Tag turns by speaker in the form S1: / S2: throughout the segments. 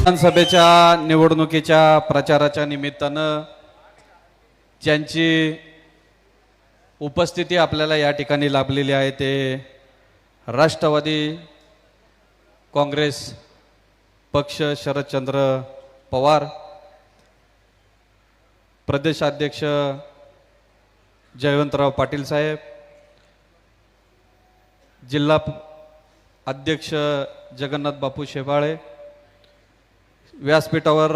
S1: विधानसभेच्या निवडणुकीच्या प्रचाराच्या निमित्तानं ज्यांची उपस्थिती आपल्याला या ठिकाणी लाभलेली आहे ते राष्ट्रवादी काँग्रेस पक्ष शरदचंद्र पवार, प्रदेशाध्यक्ष जयवंतराव पाटील साहेब, जिल्हा अध्यक्ष जगन्नाथ बापू शेवाळे, व्यासपीठावर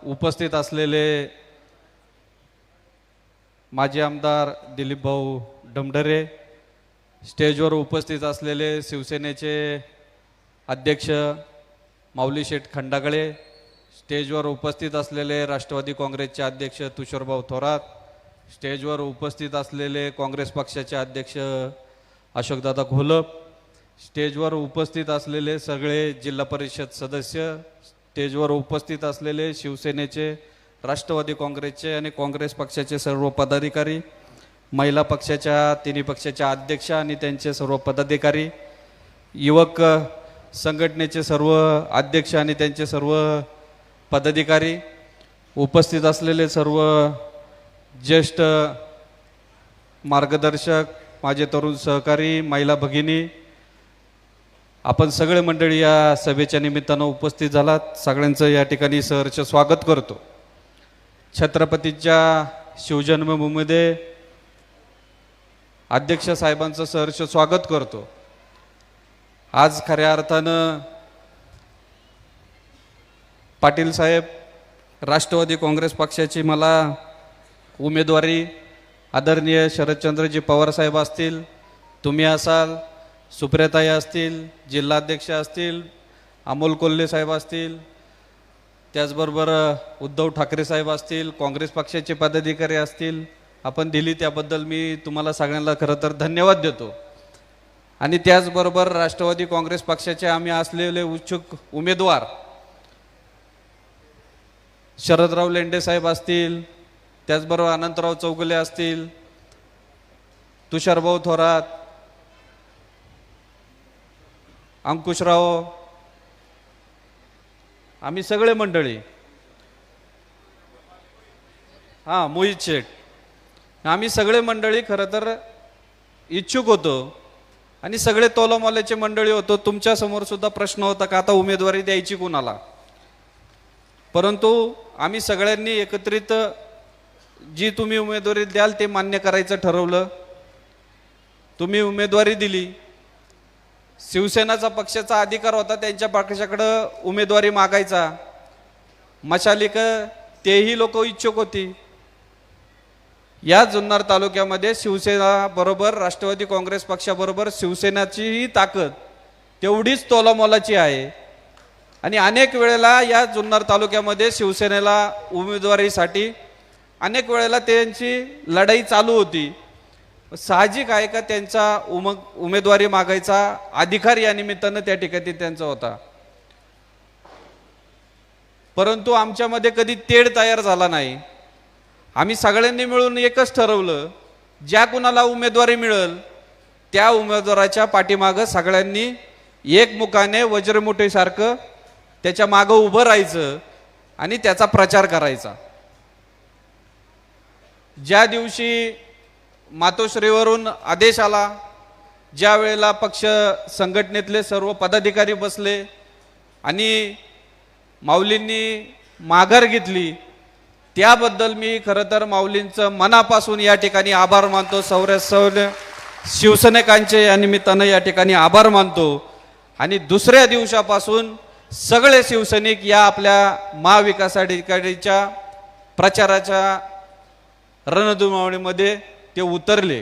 S1: उपस्थित असलेले माजी आमदार दिलीप भाऊ डमढरे, स्टेजवर उपस्थित असलेले शिवसेनेचे अध्यक्ष माऊली शेठ खंडागळे, स्टेजवर उपस्थित असलेले राष्ट्रवादी काँग्रेसचे अध्यक्ष तुषारभाऊ थोरात, स्टेजवर उपस्थित असलेले काँग्रेस पक्षाचे अध्यक्ष अशोकदादा घोलप, स्टेजवर उपस्थित असलेले सगळे जिल्हा परिषद सदस्य, स्टेजवर उपस्थित असलेले शिवसेनेचे, राष्ट्रवादी काँग्रेसचे आणि काँग्रेस पक्षाचे सर्व पदाधिकारी, महिला पक्षाच्या तिन्ही पक्षाच्या अध्यक्ष आणि त्यांचे सर्व पदाधिकारी, युवक संघटनेचे सर्व अध्यक्ष आणि त्यांचे सर्व पदाधिकारी, उपस्थित असलेले सर्व ज्येष्ठ मार्गदर्शक, माझे तरुण सहकारी, महिला भगिनी, आपण सगळे मंडळी या सभेच्या निमित्तानं उपस्थित झालात. सगळ्यांचं या ठिकाणी सहर्ष स्वागत करतो. छत्रपतीच्या शिवजन्मभूमीमध्ये अध्यक्ष साहेबांचं सहर्ष स्वागत करतो. आज खऱ्या अर्थानं पाटील साहेब, राष्ट्रवादी काँग्रेस पक्षाची मला उमेदवारी आदरणीय शरदचंद्रजी पवार साहेब असतील, तुम्ही असाल, सुप्रियाताई असतील, जिल्हाध्यक्ष असतील, अमोल कोल्हे साहेब असतील, त्याचबरोबर उद्धव ठाकरे साहेब असतील, काँग्रेस पक्षाचे पदाधिकारी असतील, आपण दिली त्याबद्दल मी तुम्हाला सगळ्यांना खरं तर धन्यवाद देतो. आणि त्याचबरोबर राष्ट्रवादी काँग्रेस पक्षाचे आम्ही असलेले उत्सुक उमेदवार शरदराव लेंडे साहेब असतील, त्याचबरोबर अनंतराव चौगुले असतील, तुषारभाऊ थोरात, अंकुशराव, आम्ही सगळे मंडळी, मोहित शेठ, आम्ही सगळे मंडळी खरं तर इच्छुक होतो आणि सगळे तोलामोलाचे मंडळी होतो. तुमच्या समोर सुद्धा प्रश्न होता का आता उमेदवारी द्यायची कोणाला, परंतु आम्ही सगळ्यांनी एकत्रित जी तुम्ही उमेदवारी द्याल ते मान्य करायचं ठरवलं. तुम्ही उमेदवारी दिली. शिवसेनाचा पक्षाचा अधिकार होता त्यांच्या पक्षाकडं उमेदवारी मागायचा. मशालिक तेही लोक इच्छुक होती. या जुन्नर तालुक्यामध्ये शिवसेना बरोबर राष्ट्रवादी काँग्रेस पक्षाबरोबर शिवसेनाचीही ताकद तेवढीच तोलामोलाची आहे. आणि अनेक वेळेला या जुन्नर तालुक्यामध्ये शिवसेनेला उमेदवारीसाठी अनेक वेळेला त्यांची लढाई चालू होती. साहजिक आहे का त्यांचा उमेदवारी मागायचा अधिकार या निमित्तानं त्या ठिकाणी त्यांचा होता. परंतु आमच्यामध्ये कधी तेढ तयार झाला नाही. आम्ही सगळ्यांनी मिळून एकच ठरवलं, ज्या कुणाला उमेदवारी मिळेल त्या उमेदवाराच्या पाठीमागं सगळ्यांनी एकमुखाने वज्रमुठीसारखं त्याच्या मागं उभं राहायचं आणि त्याचा प्रचार करायचा. ज्या दिवशी मातोश्रीवरून आदेश आला, ज्या वेळेला पक्ष संघटनेतले सर्व पदाधिकारी बसले आणि माऊलींनी माघार घेतली, त्याबद्दल मी खरं तर माऊलींचं मनापासून या ठिकाणी आभार मानतो. शिवसैनिकांचे या निमित्तानं या ठिकाणी आभार मानतो. आणि दुसऱ्या दिवसापासून सगळे शिवसैनिक या आपल्या महाविकास आघाडीच्या प्रचाराच्या रणधुमाळीमध्ये ते उतरले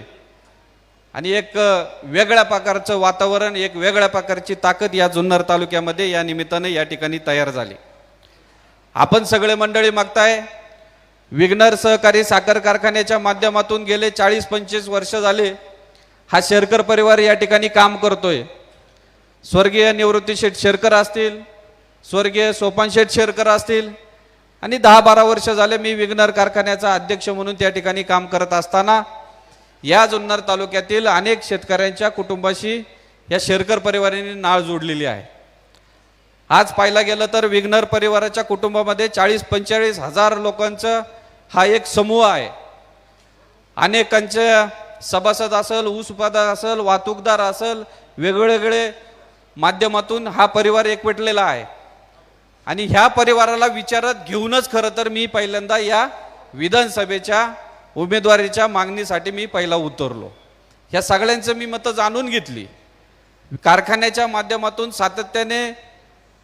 S1: आणि एक वेगळ्या प्रकारचं वातावरण, एक वेगळ्या प्रकारची ताकद या जुन्नर तालुक्यामध्ये या निमित्ताने या ठिकाणी तयार झाली. आपण सगळे मंडळी मागताय, विघ्नर सहकारी साखर कारखान्याच्या माध्यमातून गेले 40-25 वर्ष झाले हा शेरकर परिवार या ठिकाणी काम करतोय. स्वर्गीय निवृत्ती शेठ शेरकर असतील, स्वर्गीय सोपान शेठ शेरकर असतील आणि 10-12 वर्ष झाले मी विघ्नर कारखान्याचा अध्यक्ष म्हणून त्या ठिकाणी काम करत असताना या जुन्नर तालुक्यातील अनेक शेतकऱ्यांच्या कुटुंबाशी या शेरकर परिवाराने नाळ जोडलेली आहे. आज पाहायला गेलं तर विघ्नर परिवाराच्या कुटुंबामध्ये 40-45 हजार लोकांचा हा एक समूह आहे. अनेकांचे सभासद असेल, ऊस उत्पादक असेल, वाहतूकदार असेल, वेगवेगळे माध्यमातून हा परिवार एकवटलेला आहे. आणि ह्या परिवाराला विचारात घेऊनच खरं तर मी पहिल्यांदा या विधानसभेच्या उमेदवारीच्या मागणीसाठी मी पहिला उतरलो. ह्या सगळ्यांचं मी मतं जाणून घेतली. कारखान्याच्या माध्यमातून सातत्याने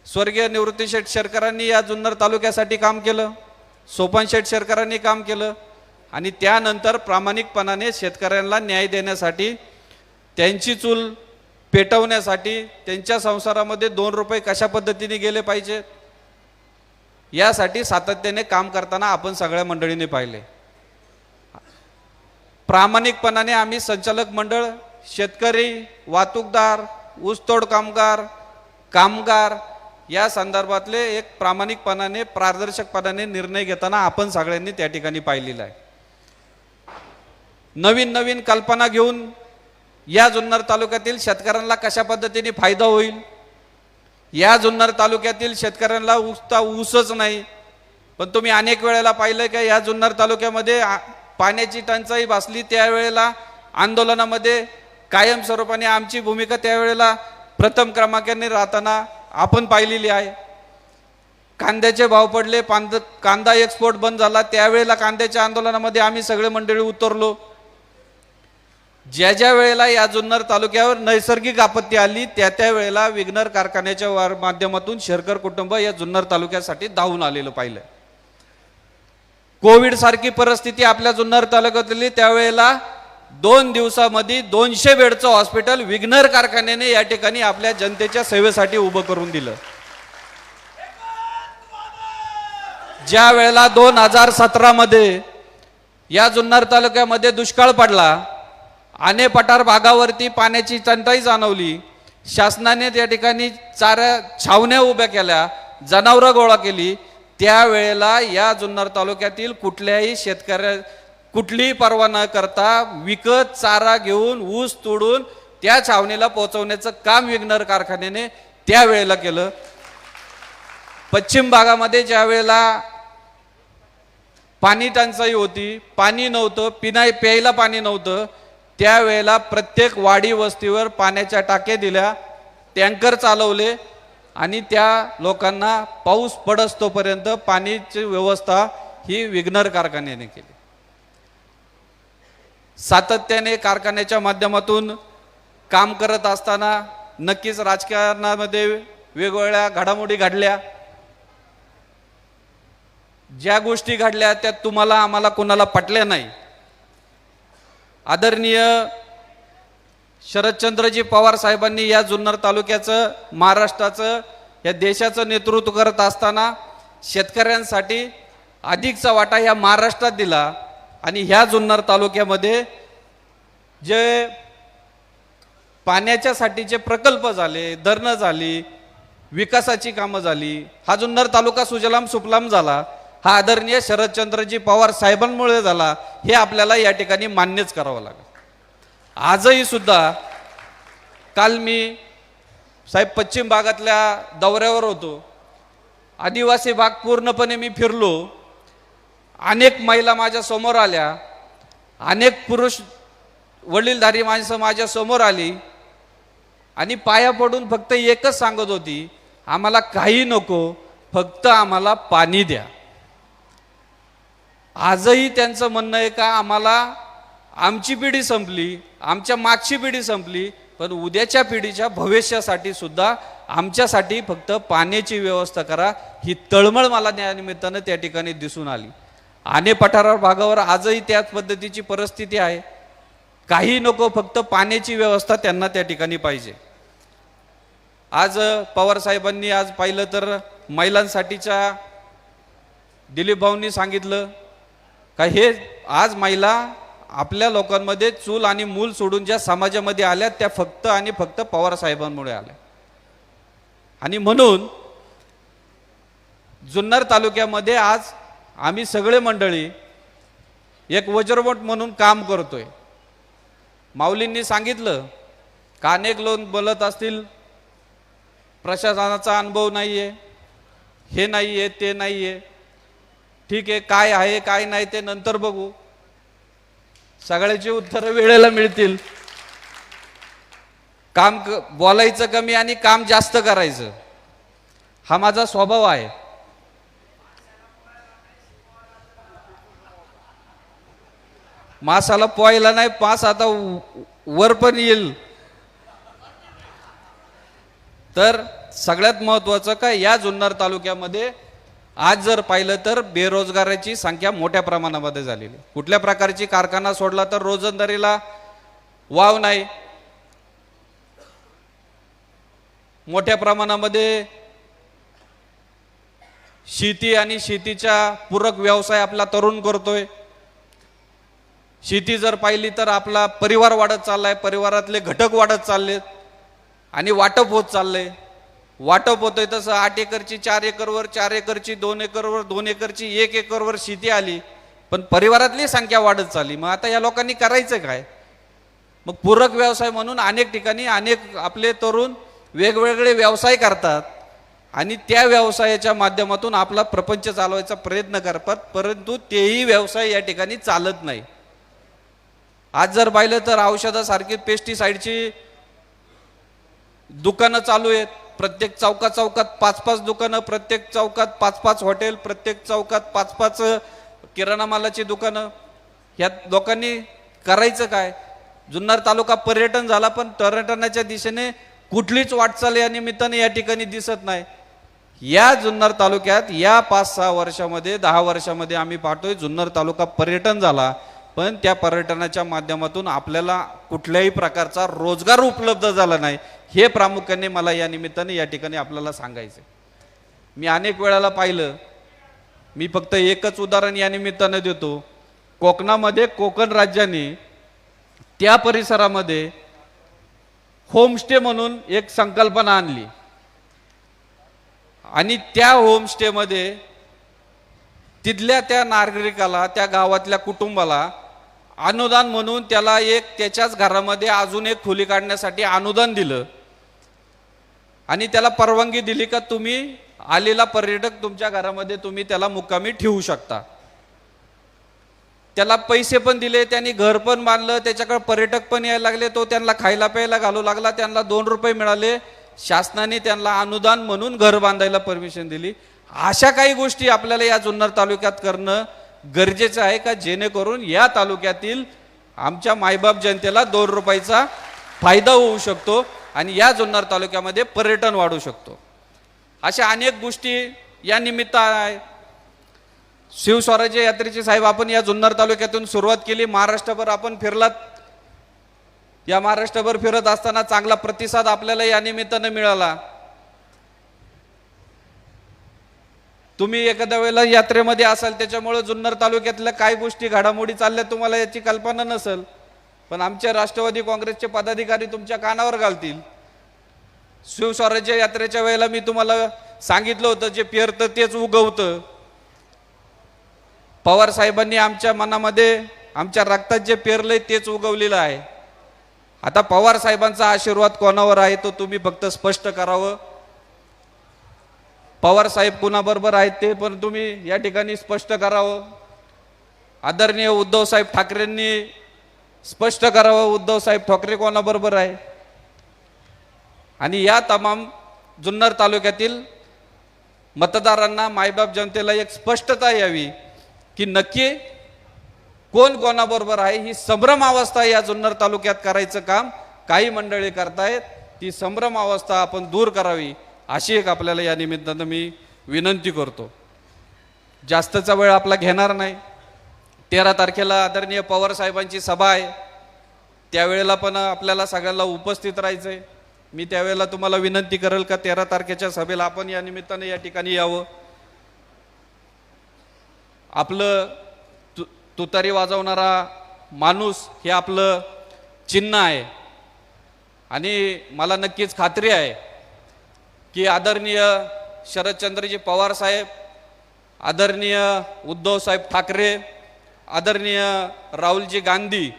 S1: स्वर्गीय निवृत्ती शेठ शेरकरांनी या जुन्नर तालुक्यासाठी काम केलं, सोपान शेठ शेरकरांनी काम केलं आणि त्यानंतर प्रामाणिकपणाने शेतकऱ्यांना न्याय देण्यासाठी, त्यांची चूल पेटवण्यासाठी, त्यांच्या संसारामध्ये 2 रुपये कशा पद्धतीने गेले पाहिजे यासाठी सातत्याने काम करताना आपण सगळ्या मंडळींनी पाहिले. प्रामाणिकपणाने आम्ही संचालक मंडळ, शेतकरी, वाहतूकदार, ऊसतोड कामगार या संदर्भातले एक प्रामाणिकपणाने, पारदर्शकपणाने निर्णय घेताना आपण सगळ्यांनी त्या ठिकाणी पाहिलेला आहे. नवीन नवीन कल्पना घेऊन या जुन्नर तालुक्यातील शेतकऱ्यांना कशा पद्धतीने फायदा होईल, या जुन्नर तालुक्यातील शेतकऱ्यांना ऊसच नाही, पण तुम्ही अनेक वेळेला पाहिलं की या जुन्नर तालुक्यामध्ये पाण्याची टंचाई भासली, त्यावेळेला आंदोलनामध्ये कायमस्वरूपाने आमची भूमिका त्यावेळेला प्रथम क्रमांकाने राहताना आपण पाहिलेली आहे. कांद्याचे भाव पडले, कांदा एक्सपोर्ट बंद झाला, त्यावेळेला कांद्याच्या आंदोलनामध्ये आम्ही सगळे मंडळी उतरलो. ज्या ज्या वेळेला या जुन्नर तालुक्यावर नैसर्गिक आपत्ती आली त्या वेळेला विघ्नर कारखान्याच्या माध्यमातून शेरकर कुटुंब या जुन्नर तालुक्यासाठी धावून आलेलं पाहिलं. कोविड सारखी परिस्थिती आपल्या जुन्नर तालुक्यातली, त्यावेळेला 2 दिवसामध्ये 200 बेडचं हॉस्पिटल विघ्नर कारखान्याने या ठिकाणी आपल्या जनतेच्या सेवेसाठी उभं करून दिलं. ज्या वेळेला 2017 मध्ये या जुन्नर तालुक्यामध्ये दुष्काळ पडला, अनेक पठार भागावरती पाण्याची टंचाई जाणवली, शासनाने त्या ठिकाणी छावण्या उभ्या केल्या, जनावरं गोळा केली, त्यावेळेला या जुन्नर तालुक्यातील कुठल्याही शेतकऱ्या कुठलीही पर्वा न करता विकत चारा घेऊन ऊस तोडून त्या छावणीला पोहोचवण्याचं काम विघ्नर कारखान्याने त्यावेळेला केलं. पश्चिम भागामध्ये ज्या वेळेला पाणी टंचाई होती, पाणी नव्हतं, प्यायला पाणी नव्हतं, त्यावेळेला प्रत्येक वाडी वस्तीवर पाण्याच्या टाक्या दिल्या, टँकर चालवले आणि त्या लोकांना पाऊस पडस्तोपर्यंत पाण्याची व्यवस्था ही विघ्नर कारखान्याने केली. सातत्याने कारखान्याच्या माध्यमातून काम करत असताना नक्कीच राजकारणामध्ये वेगवेगळ्या घडामोडी घडल्या. ज्या गोष्टी घडल्या त्या तुम्हाला आम्हाला कोणाला पटल्या नाही. आदरणीय शरदचंद्रजी पवार साहेबांनी या जुन्नर तालुक्याचं, महाराष्ट्राचं, या देशाचं नेतृत्व करत असताना शेतकऱ्यांसाठी अधिकचा वाटा ह्या महाराष्ट्रात दिला आणि ह्या जुन्नर तालुक्यामध्ये जे पाण्याच्या साठीचे प्रकल्प झाले, धरणं झाली, विकासाची कामं झाली, हा जुन्नर तालुका सुजलाम सुफलाम झाला, हा आदरणीय शरदचंद्रजी पवार साहेबांमुळे झाला, हे आपल्याला या ठिकाणी मान्यच करावं लागेल. आजही सुद्धा काल मी साहेब पश्चिम भागातल्या दौऱ्यावर होतो. आदिवासी भाग पूर्णपणे मी फिरलो. अनेक महिला माझ्या समोर आल्या, अनेक पुरुष वडीलधारी माणसं माझ्या समोर आली आणि पाया पडून फक्त एकच सांगत होती, आम्हाला काही नको, फक्त आम्हाला पाणी द्या. आजही त्यांचं म्हणणं आहे का आम्हाला आमची पिढी संपली, आमच्या मागची पिढी संपली, पण उद्याच्या पिढीच्या भविष्यासाठी सुद्धा आमच्यासाठी फक्त पाण्याची व्यवस्था करा, ही तळमळ मला त्यानिमित्तानं त्या ठिकाणी दिसून आली. अनेक पठारावर भागावर आजही त्याच पद्धतीची परिस्थिती आहे. काही नको, फक्त पाण्याची व्यवस्था त्यांना त्या ठिकाणी पाहिजे. आज पवार साहेबांनी आज पाहिलं तर महिलांसाठीच्या दिलीप भाऊंनी सांगितलं का हे आज महिला आपल्या लोकांमध्ये चूल आणि मूल सोडून ज्या समाजामध्ये आल्या त्या फक्त आणि फक्त पवार साहेबांमुळे आल्या. आणि म्हणून जुन्नर तालुक्यामध्ये आज आम्ही सगळे मंडळी एक वज्रमोठ म्हणून काम करतोय. माऊलींनी सांगितलं का अनेक लोक बोलत असतील प्रशासनाचा अनुभव नाही आहे, हे नाही आहे, ते नाही आहे. ठीक आहे, काय आहे काय नाही ते नंतर बघू, सगळ्याची उत्तरं वेळेला मिळतील. बोलायचं कमी आणि काम जास्त करायचं, हा माझा स्वभाव आहे. मासाला पोहायला नाही, मास आता वर पण येईल. तर सगळ्यात महत्वाचं काय, या जुन्नर तालुक्यामध्ये आज जर पाहिलं तर बेरोजगाराची संख्या मोठ्या प्रमाणामध्ये झालेली. कुठल्या प्रकारची कारखाना सोडला तर रोजंदारीला वाव नाही. मोठ्या प्रमाणामध्ये शेती आणि शेतीच्या पूरक व्यवसाय आपला तरुण करतोय. शेती जर पाहिली तर आपला परिवार वाढत चाललाय, परिवारातले घटक वाढत चाललेत आणि वाटप होत चाललंय. वाटप होतंय तसं 8 एकरची 4 एकरवर, 4 एकरची 2 एकरवर, 2 एकरची 1 एकरवर शेती आली, पण परिवारातली संख्या वाढत चालली. मग आता या लोकांनी करायचं काय? मग पूरक व्यवसाय म्हणून अनेक ठिकाणी अनेक आपले तरुण वेगवेगळे व्यवसाय करतात आणि त्या व्यवसायाच्या माध्यमातून आपला प्रपंच चालवायचा प्रयत्न करतात, परंतु तेही व्यवसाय या ठिकाणी चालत नाही. आज जर पाहिलं तर औषधासारखी पेस्टिसाइडची दुकानं चालू आहेत. प्रत्येक चौकात 5-5 दुकानं, प्रत्येक चौकात 5-5 हॉटेल, प्रत्येक चौकात 5-5 किराणा मालाची दुकानं. ह्या लोकांनी करायचं काय? जुन्नर तालुका पर्यटन झाला, पण पर्यटनाच्या दिशेने कुठलीच वाटचाल या निमित्ताने या ठिकाणी दिसत नाही. या जुन्नर तालुक्यात या 5-6 वर्षामध्ये 10 वर्षामध्ये आम्ही पाहतोय जुन्नर तालुका पर्यटन झाला, पण त्या पर्यटनाच्या माध्यमातून आपल्याला कुठल्याही प्रकारचा रोजगार उपलब्ध झाला नाही. हे प्रामुख्याने मला या निमित्ताने या ठिकाणी आपल्याला सांगायचं. मी अनेक वेळाला पाहिलं, मी फक्त एकच उदाहरण या निमित्ताने देतो. कोकणामध्ये कोकण राज्याने त्या परिसरामध्ये होमस्टे म्हणून एक संकल्पना आणली आणि त्या होमस्टेमध्ये तिथल्या त्या नागरिकाला, त्या गावातल्या कुटुंबाला अनुदान म्हणून त्याला त्याच्याच घरामध्ये अजून एक खोली काढण्यासाठी अनुदान दिलं आणि त्याला परवानगी दिली का तुम्ही आलेला पर्यटक तुमच्या घरामध्ये तुम्ही त्याला मुक्कामी ठेवू शकता. त्याला पैसे पण दिले, त्यांनी घर पण बांधलं, त्याच्याकडे पर्यटक पण यायला लागले, तो त्यांना खायला प्यायला घालू लागला, त्यांना 2 रुपये मिळाले, शासनाने त्यांना अनुदान म्हणून घर बांधायला परमिशन दिली. अशा काही गोष्टी आपल्याला या जुन्नर तालुक्यात करणं गरजेचं आहे का, जेणेकरून या तालुक्यातील आमच्या मायबाप जनतेला 2 रुपयाचा फायदा होऊ शकतो आणि या जुन्नर तालुक्यामध्ये पर्यटन वाढू शकतो. अशा अनेक गोष्टी या निमित्त आहे. शिवस्वराज्य यात्रेची साहेब आपण या जुन्नर तालुक्यातून सुरुवात केली. महाराष्ट्रभर आपण फिरलात. या महाराष्ट्रभर फिरत असताना चांगला प्रतिसाद आपल्याला या निमित्तानं मिळाला. तुम्ही एखाद्या वेळेला यात्रेमध्ये असाल, त्याच्यामुळे जुन्नर तालुक्यातल्या काय गोष्टी घडामोडी चालल्या तुम्हाला याची कल्पना नसेल, पण आमच्या राष्ट्रवादी काँग्रेसचे पदाधिकारी तुमच्या कानावर घालतील. शिवस्वराज्य यात्रेच्या वेळेला मी तुम्हाला सांगितलं होतं, जे पेरतं तेच उगवतं. पवार साहेबांनी आमच्या मनामध्ये, आमच्या रक्तात जे पेरलंय तेच उगवलेलं आहे. आता पवार साहेबांचा आशीर्वाद कोणावर आहे तो तुम्ही फक्त स्पष्ट करावं. पवार साहेब कुणाबरोबर आहेत ते पण तुम्ही या ठिकाणी स्पष्ट करावं. आदरणीय उद्धव साहेब ठाकरेंनी स्पष्ट करावं उद्धव साहेब ठाकरे कोणाबरोबर आहे. आणि या तमाम जुन्नर तालुक्यातील मतदारांना, मायबाप जनतेला एक स्पष्टता यावी की नक्की कोण कोणाबरोबर आहे. ही संभ्रम अवस्था या जुन्नर तालुक्यात करायचं काम काही मंडळी करतायत, ती संभ्रम अवस्था आपण दूर करावी अशी एक आपल्याला या निमित्तानं मी विनंती करतो. जास्तचा वेळ आपला घेणार नाही. 13 तारखेला आदरणीय पवार साहेबांची सभा आहे, त्यावेळेला पण आपल्याला सगळ्यांना उपस्थित राहायचंय. मी त्यावेळेला तुम्हाला विनंती करेल का 13 तारखेच्या सभेला आपण या निमित्ताने या ठिकाणी यावं. आपलं तुतारी वाजवणारा माणूस हे आपलं चिन्ह आहे आणि मला नक्कीच खात्री आहे की आदरणीय शरदचंद्रजी पवार साहेब, आदरणीय उद्धव साहेब ठाकरे, आदरणीय राहुलजी गांधी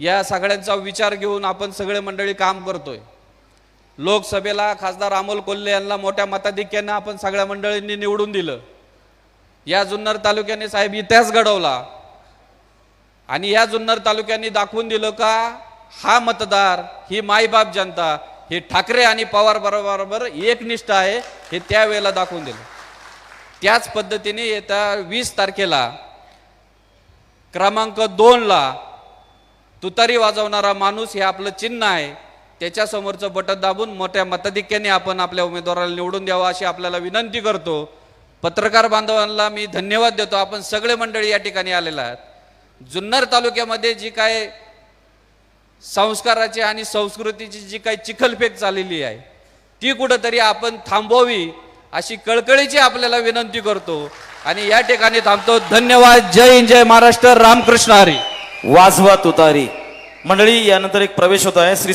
S1: या सगळ्यांचा विचार घेऊन आपण सगळे मंडळी काम करतोय. लोकसभेला खासदार अमोल कोल्हे यांना मोठ्या मताधिक्यानं आपण सगळ्या मंडळींनी निवडून दिलं. या जुन्नर तालुक्याने साहेब इतिहास घडवला आणि या जुन्नर तालुक्याने दाखवून दिलं का हा मतदार, ही मायबाप जनता, हे ठाकरे आणि पवार बरोबर एकनिष्ठ आहे, हे त्यावेळेला दाखवून दिलं. त्याच पद्धतीने येत्या 20 तारखेला क्रमांक 2ला तुतारी वाजवणारा माणूस हे आपलं चिन्ह आहे. त्याच्यासमोरचं बटन दाबून मोठ्या मताधिक्याने आपण आपल्या उमेदवाराला निवडून द्यावा अशी आपल्याला विनंती करतो. पत्रकार बांधवांना मी धन्यवाद देतो. आपण सगळे मंडळी या ठिकाणी आलेला आहात. जुन्नर तालुक्यामध्ये जी काय संस्काराची आणि संस्कृतीची जी काही चिखलफेक चाललेली आहे ती कुठंतरी आपण थांबवावी अशी कळकळीची आपल्याला विनंती करतो आणि या ठिकाणी थांबतो. धन्यवाद. जय हिंद, जय महाराष्ट्र. रामकृष्ण हरी.
S2: वाजवा तुतारी. मंडळी, यानंतर एक प्रवेश होत आहे. श्री